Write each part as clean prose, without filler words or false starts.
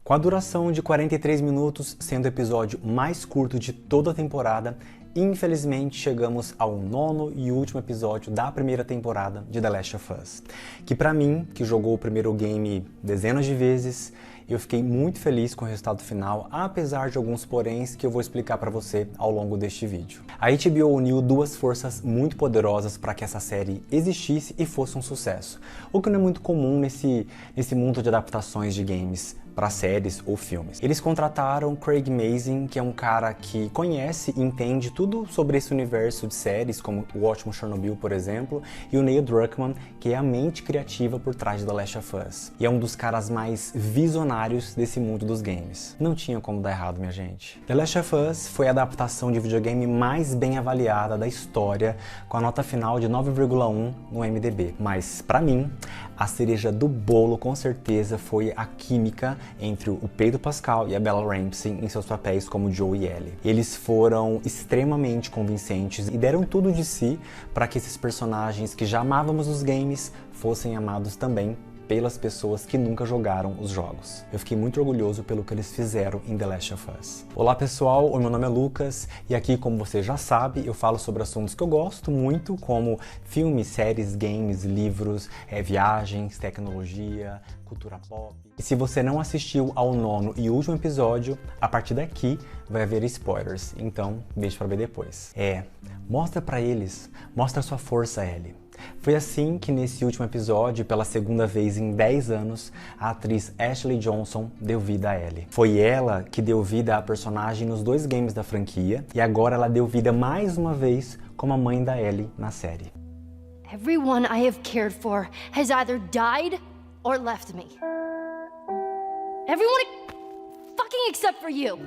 Com a duração de 43 minutos, sendo o episódio mais curto de toda a temporada, infelizmente chegamos ao 9º e último episódio da primeira temporada de The Last of Us. Que pra mim, que jogou o primeiro game dezenas de vezes, eu fiquei muito feliz com o resultado final, apesar de alguns poréns que eu vou explicar pra você ao longo deste vídeo. A HBO uniu duas forças muito poderosas para que essa série existisse e fosse um sucesso, o que não é muito comum nesse mundo de adaptações de games para séries ou filmes. Eles contrataram Craig Mazin, que é um cara que conhece e entende tudo sobre esse universo de séries, como o ótimo Chernobyl, por exemplo, e o Neil Druckmann, que é a mente criativa por trás de The Last of Us. E é um dos caras mais visionários desse mundo dos games. Não tinha como dar errado, minha gente. The Last of Us foi a adaptação de videogame mais bem avaliada da história, com a nota final de 9,1 no MDB. Mas, pra mim, a cereja do bolo, com certeza, foi a química entre o Pedro Pascal e a Bella Ramsey em seus papéis como Joe e Ellie. Eles foram extremamente convincentes e deram tudo de si para que esses personagens que já amávamos nos games fossem amados também pelas pessoas que nunca jogaram os jogos. Eu fiquei muito orgulhoso pelo que eles fizeram em The Last of Us. Olá pessoal, o meu nome é Lucas e aqui, como você já sabe, eu falo sobre assuntos que eu gosto muito, como filmes, séries, games, livros, viagens, tecnologia, cultura pop. E se você não assistiu ao 9º e último episódio, a partir daqui vai haver spoilers, então deixa pra ver depois. Mostra pra eles, mostra sua força, Ellie. Foi assim que nesse último episódio, pela segunda vez em 10 anos, a atriz Ashley Johnson deu vida a Ellie. Foi ela que deu vida à personagem nos 2 games da franquia e agora ela deu vida mais uma vez como a mãe da Ellie na série. Everyone I have cared for has either died or left me. Everyone fucking except for you.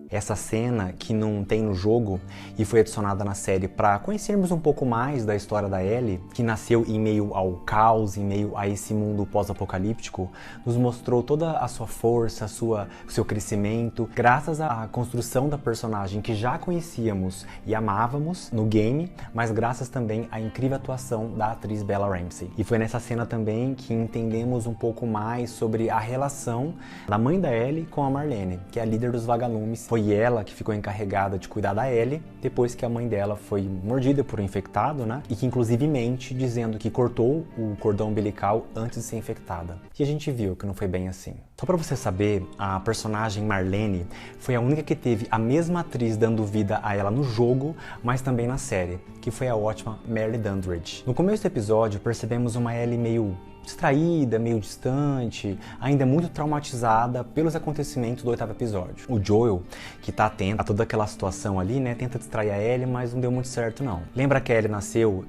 Essa cena que não tem no jogo e foi adicionada na série para conhecermos um pouco mais da história da Ellie, que nasceu em meio ao caos, em meio a esse mundo pós-apocalíptico, nos mostrou toda a sua força, o seu crescimento, graças à construção da personagem que já conhecíamos e amávamos no game, mas graças também à incrível atuação da atriz Bella Ramsey. E foi nessa cena também que entendemos um pouco mais sobre a relação da mãe da Ellie com a Marlene, que é a líder dos vagalumes. Foi ela que ficou encarregada de cuidar da Ellie depois que a mãe dela foi mordida por um infectado, né? E que inclusive mente dizendo que cortou o cordão umbilical antes de ser infectada. E a gente viu que não foi bem assim. Só pra você saber, a personagem Marlene foi a única que teve a mesma atriz dando vida a ela no jogo, mas também na série, que foi a ótima Mary Dandridge. No começo do episódio, percebemos uma Ellie meio distraída, meio distante, ainda muito traumatizada pelos acontecimentos do 8º episódio. O Joel, que tá atento a toda aquela situação ali, né, tenta distrair a Ellie, mas não deu muito certo não. Lembra que a Ellie nasceu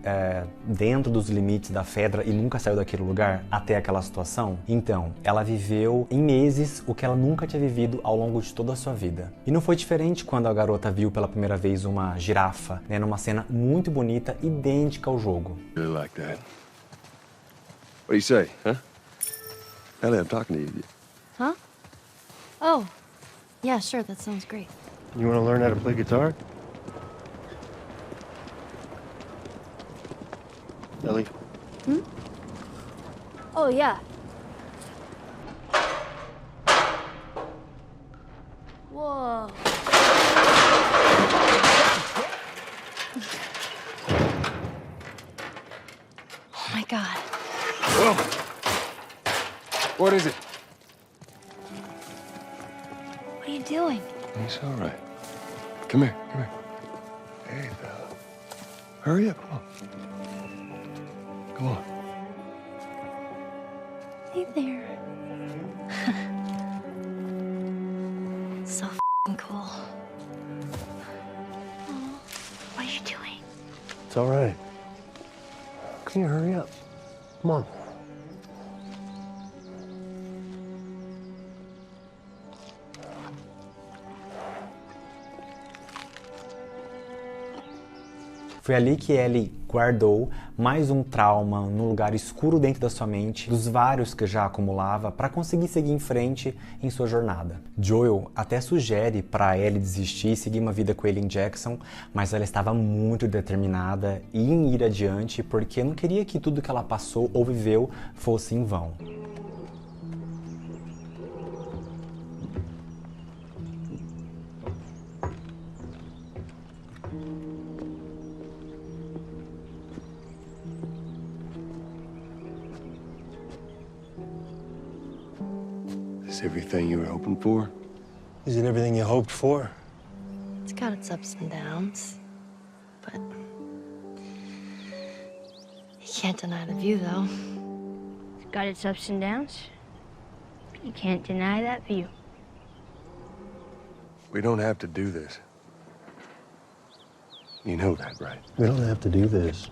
dentro dos limites da Fedra e nunca saiu daquele lugar até aquela situação? Então, ela viveu em meses o que ela nunca tinha vivido ao longo de toda a sua vida. E não foi diferente quando a garota viu pela primeira vez uma girafa, né, numa cena muito bonita, idêntica ao jogo. Really like that. What do you say, huh? Ellie, I'm talking to you. Huh? Oh, yeah, sure, that sounds great. You want to learn how to play guitar? Ellie? Oh, yeah. Whoa. Oh my God. Whoa! What is it? What are you doing? He's all right. Come here, come here. Hey, fella. Hurry up, come on. Come on. Hey there. So f***ing cool. Oh, what are you doing? It's all right. Can you hurry up? Come on. Foi ali que Ellie guardou mais um trauma num lugar escuro dentro da sua mente, dos vários que já acumulava, para conseguir seguir em frente em sua jornada. Joel até sugere para Ellie desistir e seguir uma vida com ele em Jackson, mas ela estava muito determinada em ir adiante porque não queria que tudo que ela passou ou viveu fosse em vão. This everything you were hoping for? Is it everything you hoped for? It's got its ups and downs, but you can't deny the view, though. It's got its ups and downs, but you can't deny that view. We don't have to do this. You know that, right? We don't have to do this.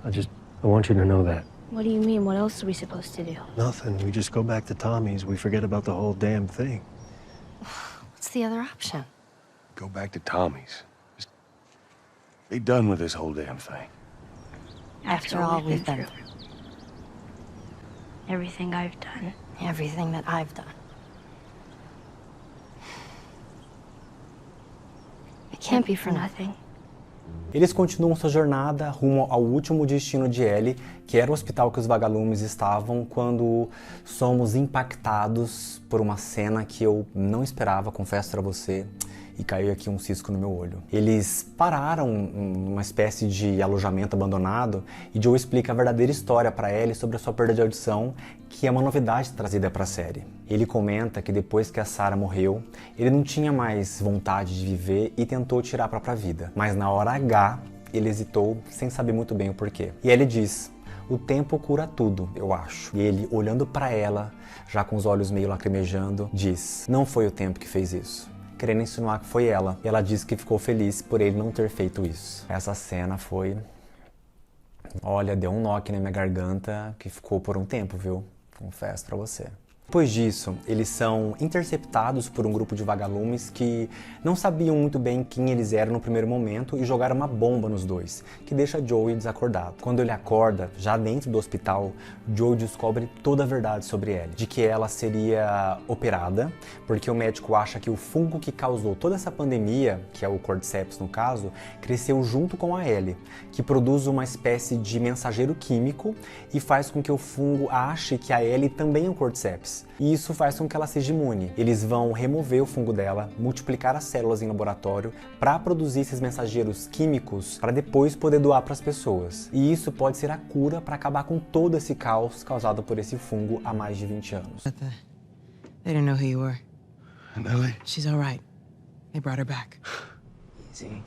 I want you to know that. What do you mean? What else are we supposed to do? Nothing. We just go back to Tommy's. We forget about the whole damn thing. What's the other option? Go back to Tommy's. Just be done with this whole damn thing. After all we've been through. Everything I've done. Everything that I've done. It can't be for nothing. Eles continuam sua jornada rumo ao último destino de Ellie, que era o hospital que os vagalumes estavam, quando somos impactados por uma cena que eu não esperava, confesso pra você, e caiu aqui um cisco no meu olho. Eles pararam numa espécie de alojamento abandonado e Joe explica a verdadeira história pra Ellie sobre a sua perda de audição, que é uma novidade trazida pra série. Ele comenta que depois que a Sarah morreu, ele não tinha mais vontade de viver e tentou tirar a própria vida. Mas na hora H, ele hesitou sem saber muito bem o porquê. E ele diz: o tempo cura tudo, eu acho. E ele, olhando pra ela, já com os olhos meio lacrimejando, diz: não foi o tempo que fez isso. Querendo insinuar que foi ela. E ela diz que ficou feliz por ele não ter feito isso. Essa cena foi... olha, deu um nó aqui na minha garganta que ficou por um tempo, viu? Confesso pra você. Depois disso, eles são interceptados por um grupo de vagalumes que não sabiam muito bem quem eles eram no primeiro momento e jogaram uma bomba nos dois, que deixa Joey desacordado. Quando ele acorda, já dentro do hospital, Joey descobre toda a verdade sobre Ellie, de que ela seria operada, porque o médico acha que o fungo que causou toda essa pandemia, que é o Cordyceps no caso, cresceu junto com a Ellie, que produz uma espécie de mensageiro químico e faz com que o fungo ache que a Ellie também é um Cordyceps. E isso faz com que ela seja imune. Eles vão remover o fungo dela, multiplicar as células em laboratório para produzir esses mensageiros químicos para depois poder doar para as pessoas. E isso pode ser a cura para acabar com todo esse caos causado por esse fungo há mais de 20 anos. They didn't know who you were. And Ellie? She's all right. They brought her back. Easy.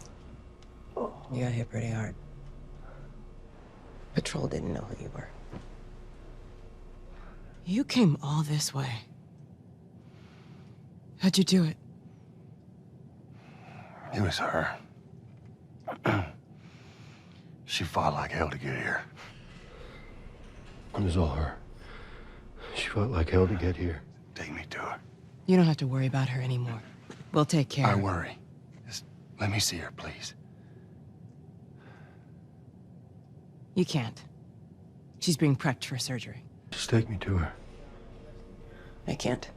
You got hit pretty hard. Patrol didn't know who you were. You came all this way. How'd you do it? It was her. She fought like hell to get here. It was all her. She fought like hell to get here. Take me to her. You don't have to worry about her anymore. We'll take care I of her. worry. Just let me see her, please. You can't. She's being prepped for surgery. Just take me to her. I can't.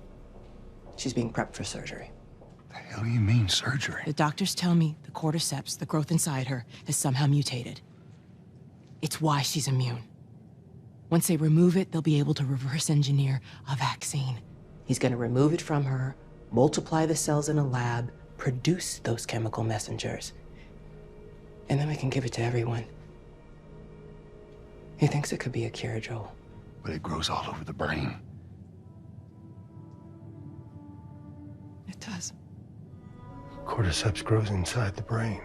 She's being prepped for surgery. The hell do you mean, surgery? The doctors tell me the cordyceps, the growth inside her, has somehow mutated. It's why she's immune. Once they remove it, they'll be able to reverse engineer a vaccine. He's gonna remove it from her, multiply the cells in a lab, produce those chemical messengers. And then we can give it to everyone. He thinks it could be a cure, Joel. But it grows all over the brain. It does. Cordyceps grows inside the brain.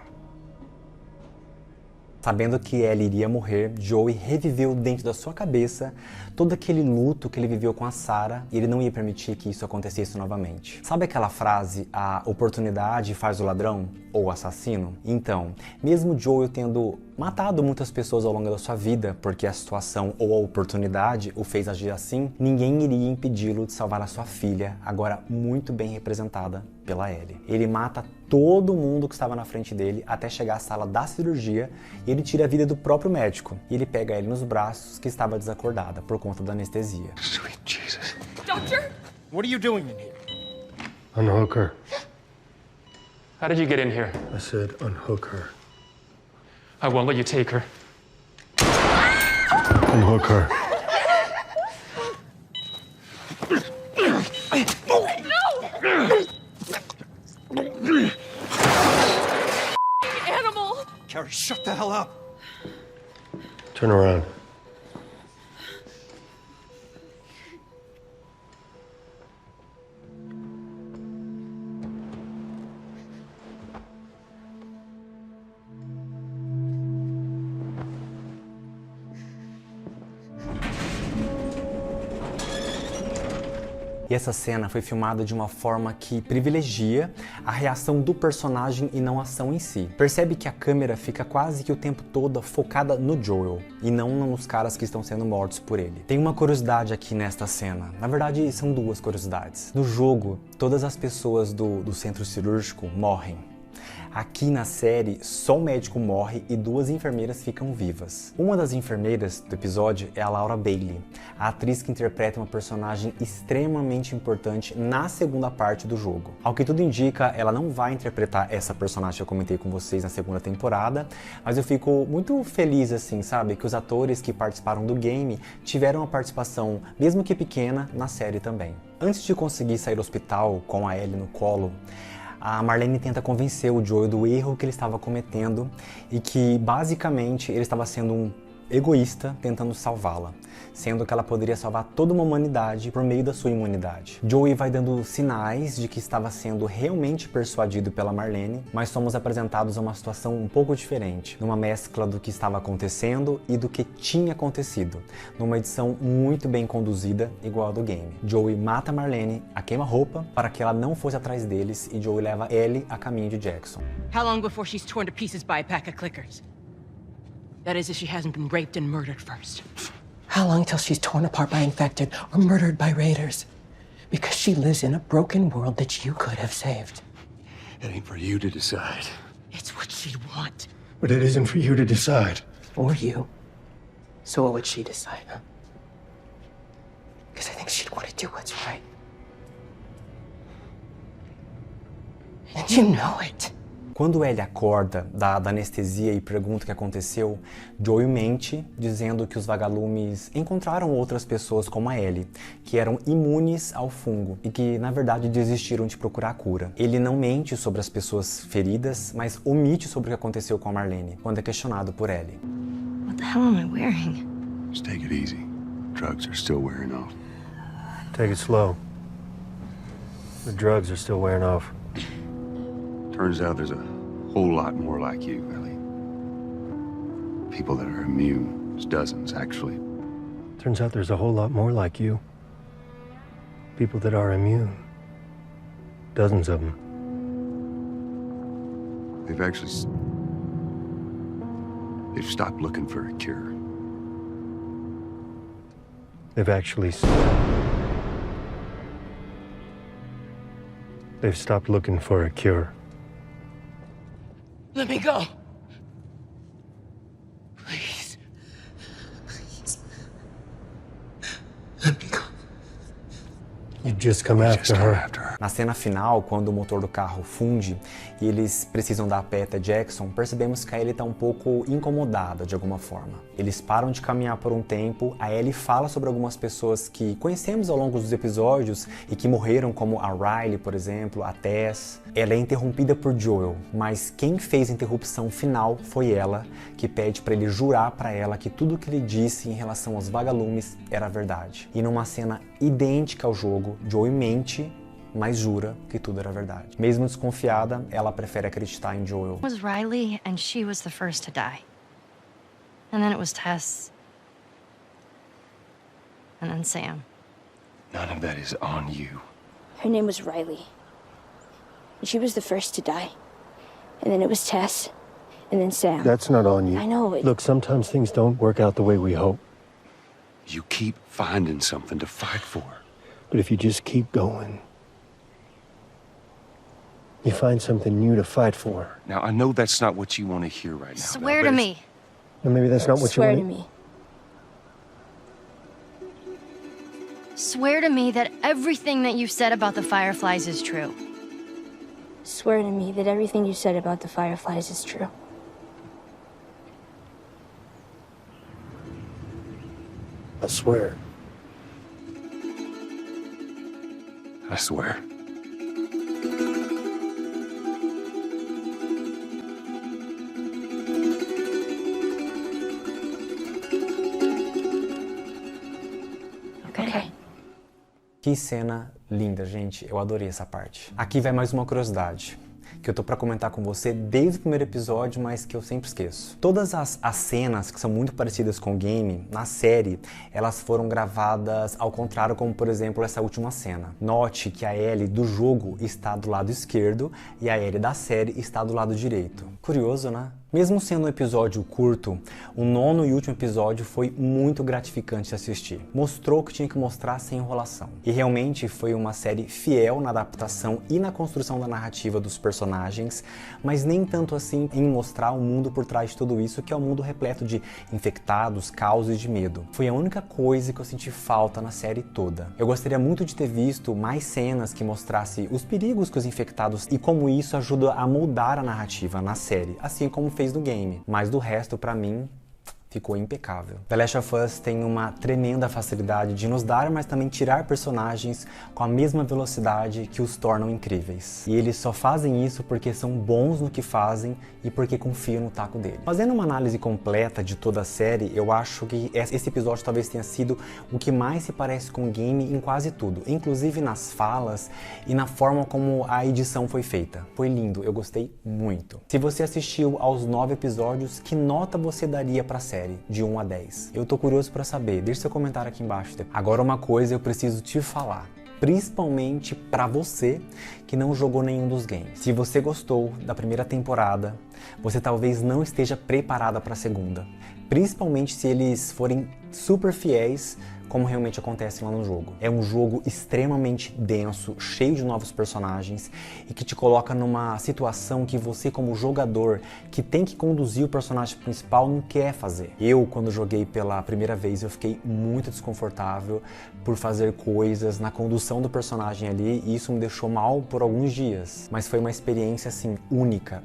Sabendo que Ellie iria morrer, Joey reviveu dentro da sua cabeça todo aquele luto que ele viveu com a Sarah e ele não ia permitir que isso acontecesse novamente. Sabe aquela frase, a oportunidade faz o ladrão ou o assassino? Então, mesmo Joey tendo matado muitas pessoas ao longo da sua vida, porque a situação ou a oportunidade o fez agir assim, ninguém iria impedi-lo de salvar a sua filha, agora muito bem representada pela Ellie. Ele mata todo mundo que estava na frente dele até chegar à sala da cirurgia e ele tira a vida do próprio médico. E ele pega ele nos braços, que estava desacordada por conta da anestesia. Sweet Jesus. Doctor? What are you doing in here? Unhook her. How did you get in here? I said unhook her. I won't let you take her. Unhook her. Animal! Carrie, shut the hell up! Turn around. E essa cena foi filmada de uma forma que privilegia a reação do personagem e não a ação em si. Percebe que a câmera fica quase que o tempo todo focada no Joel e não nos caras que estão sendo mortos por ele. Tem uma curiosidade aqui nesta cena. Na verdade, são duas curiosidades. No jogo, todas as pessoas do centro cirúrgico morrem. Aqui na série, só o médico morre e 2 enfermeiras ficam vivas. Uma das enfermeiras do episódio é a Laura Bailey, a atriz que interpreta uma personagem extremamente importante na segunda parte do jogo. Ao que tudo indica, ela não vai interpretar essa personagem que eu comentei com vocês na segunda temporada, mas eu fico muito feliz, assim, sabe, que os atores que participaram do game tiveram uma participação, mesmo que pequena, na série também. Antes de conseguir sair do hospital com a Ellie no colo, a Marlene tenta convencer o Joel do erro que ele estava cometendo e que, basicamente, ele estava sendo um egoísta tentando salvá-la, sendo que ela poderia salvar toda uma humanidade por meio da sua imunidade. Joey vai dando sinais de que estava sendo realmente persuadido pela Marlene, mas somos apresentados a uma situação um pouco diferente, numa mescla do que estava acontecendo e do que tinha acontecido, numa edição muito bem conduzida, igual a do game. Joey mata Marlene a queima-roupa para que ela não fosse atrás deles e Joey leva Ellie a caminho de Jackson. How long before she's torn to pieces by a pack of clickers? That is, if she hasn't been raped and murdered first. How long till she's torn apart by infected or murdered by raiders? Because she lives in a broken world that you could have saved. It ain't for you to decide. It's what she'd want. But it isn't for you to decide. Or you. So what would she decide, huh? Because I think she'd want to do what's right. And you know it. Quando Ellie acorda da anestesia e pergunta o que aconteceu, Joey mente, dizendo que os vagalumes encontraram outras pessoas como a Ellie, que eram imunes ao fungo e que, na verdade, desistiram de procurar a cura. Ele não mente sobre as pessoas feridas, mas omite sobre o que aconteceu com a Marlene, quando é questionado por Ellie. What the hell am I wearing? Just take it easy. Drugs are still wearing off. Take it slow. The drugs are still wearing off. Turns out there's a whole lot more like you, Ellie. People that are immune. There's dozens, actually. Turns out there's a whole lot more like you. People that are immune. Dozens of them. They've stopped looking for a cure. They've stopped looking for a cure. Let me go. Please. Please. Let me go. You just come after her. Na cena final, quando o motor do carro funde e eles precisam dar a pé até Jackson, percebemos que a Ellie está um pouco incomodada de alguma forma. Eles param de caminhar por um tempo, a Ellie fala sobre algumas pessoas que conhecemos ao longo dos episódios e que morreram, como a Riley, por exemplo, a Tess. Ela é interrompida por Joel, mas quem fez a interrupção final foi ela, que pede para ele jurar para ela que tudo o que ele disse em relação aos vagalumes era verdade. E numa cena idêntica ao jogo, Joel mente, mas jura que tudo era verdade. Mesmo desconfiada, ela prefere acreditar em Joel. It was Riley, and she was the first to die. And then it was Tess. And then Sam. None of that is on you. Her name was Riley. And she was the first to die. And then it was Tess. And then Sam. That's not on you. I know it. Look, sometimes things don't work out the way we hope. You keep finding something to fight for. But if you just keep going, you find something new to fight for. Now, I know that's not what you want to hear right now. Swear to me. And maybe that's not what you Swear want. to me. Swear to me that everything that you said about the Fireflies is true. Swear to me that everything you said about the Fireflies is true. I swear. I swear. Okay. Que cena linda, gente. Eu adorei essa parte. Aqui vai mais uma curiosidade. que eu tô pra comentar com você desde o primeiro episódio, mas que eu sempre esqueço. Todas as cenas que são muito parecidas com o game, na série, elas foram gravadas ao contrário, como por exemplo essa última cena. Note que a Ellie do jogo está do lado esquerdo e a Ellie da série está do lado direito. Curioso, né? Mesmo sendo um episódio curto, o 9º e último episódio foi muito gratificante de assistir. Mostrou o que tinha que mostrar sem enrolação. E realmente foi uma série fiel na adaptação e na construção da narrativa dos personagens, mas nem tanto assim em mostrar o mundo por trás de tudo isso, que é um mundo repleto de infectados, caos e de medo. Foi a única coisa que eu senti falta na série toda. Eu gostaria muito de ter visto mais cenas que mostrassem os perigos que os infectados e como isso ajuda a moldar a narrativa na série, assim como fez no game, mas do resto, pra mim, ficou impecável. The Last of Us tem uma tremenda facilidade de nos dar, mas também tirar personagens com a mesma velocidade que os tornam incríveis. E eles só fazem isso porque são bons no que fazem e porque confiam no taco dele. Fazendo uma análise completa de toda a série, eu acho que esse episódio talvez tenha sido o que mais se parece com o game em quase tudo, inclusive nas falas e na forma como a edição foi feita. Foi lindo, eu gostei muito. Se você assistiu aos 9 episódios, que nota você daria pra série? De 1 a 10. Eu tô curioso pra saber, deixa seu comentário aqui embaixo. Agora uma coisa eu preciso te falar, principalmente pra você que não jogou nenhum dos games. Se você gostou da primeira temporada, você talvez não esteja preparada pra segunda, principalmente se eles forem super fiéis como realmente acontece lá no jogo. É um jogo extremamente denso, cheio de novos personagens e que te coloca numa situação que você, como jogador, que tem que conduzir o personagem principal, não quer fazer. Eu, quando joguei pela primeira vez, eu fiquei muito desconfortável por fazer coisas na condução do personagem ali e isso me deixou mal por alguns dias. Mas foi uma experiência, assim, única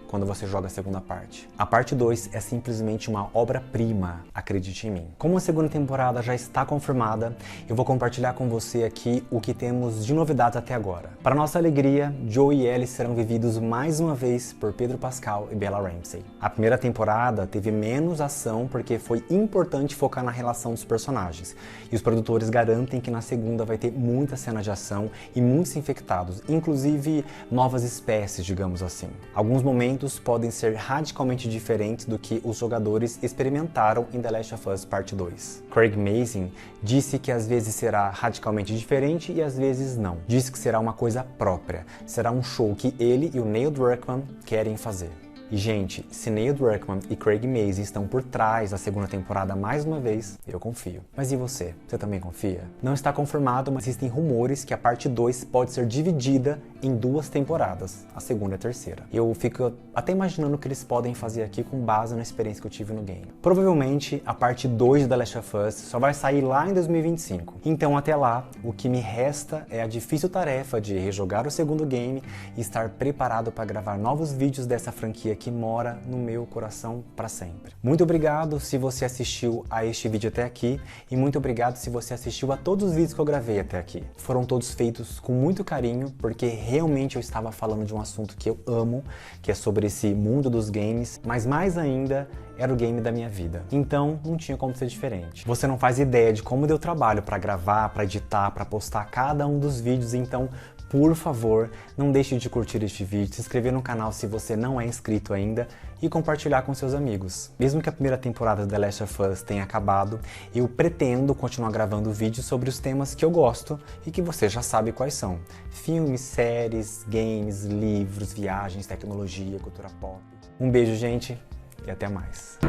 quando você joga a segunda parte. A parte 2 é simplesmente uma obra-prima, acredite em mim. Como a segunda temporada já está confirmada, eu vou compartilhar com você aqui o que temos de novidades até agora. Para nossa alegria, Joe e Ellie serão vividos mais uma vez por Pedro Pascal e Bella Ramsey. A primeira temporada teve menos ação porque foi importante focar na relação dos personagens, e os produtores garantem que na segunda vai ter muita cena de ação e muitos infectados, inclusive novas espécies, digamos assim. Alguns momentos podem ser radicalmente diferentes do que os jogadores experimentaram em The Last of Us Part 2. Craig Mazin disse que às vezes será radicalmente diferente e às vezes não. Disse que será uma coisa própria, será um show que ele e o Neil Druckmann querem fazer. E gente, se Neil Druckmann e Craig Mazin estão por trás da segunda temporada mais uma vez, eu confio. Mas e você? Você também confia? Não está confirmado, mas existem rumores que a parte 2 pode ser dividida em 2 temporadas, a segunda e a terceira. Eu fico até imaginando o que eles podem fazer aqui com base na experiência que eu tive no game. Provavelmente a parte 2 de The Last of Us só vai sair lá em 2025. Então até lá, o que me resta é a difícil tarefa de rejogar o segundo game e estar preparado para gravar novos vídeos dessa franquia que mora no meu coração para sempre. Muito obrigado se você assistiu a este vídeo até aqui e muito obrigado se você assistiu a todos os vídeos que eu gravei até aqui. Foram todos feitos com muito carinho porque realmente eu estava falando de um assunto que eu amo, que é sobre esse mundo dos games, mas mais ainda era o game da minha vida. Então não tinha como ser diferente. Você não faz ideia de como deu trabalho para gravar, para editar, para postar cada um dos vídeos, então por favor, não deixe de curtir este vídeo, se inscrever no canal se você não é inscrito ainda e compartilhar com seus amigos. Mesmo que a primeira temporada de The Last of Us tenha acabado, eu pretendo continuar gravando vídeos sobre os temas que eu gosto e que você já sabe quais são. Filmes, séries, games, livros, viagens, tecnologia, cultura pop. Um beijo, gente, e até mais.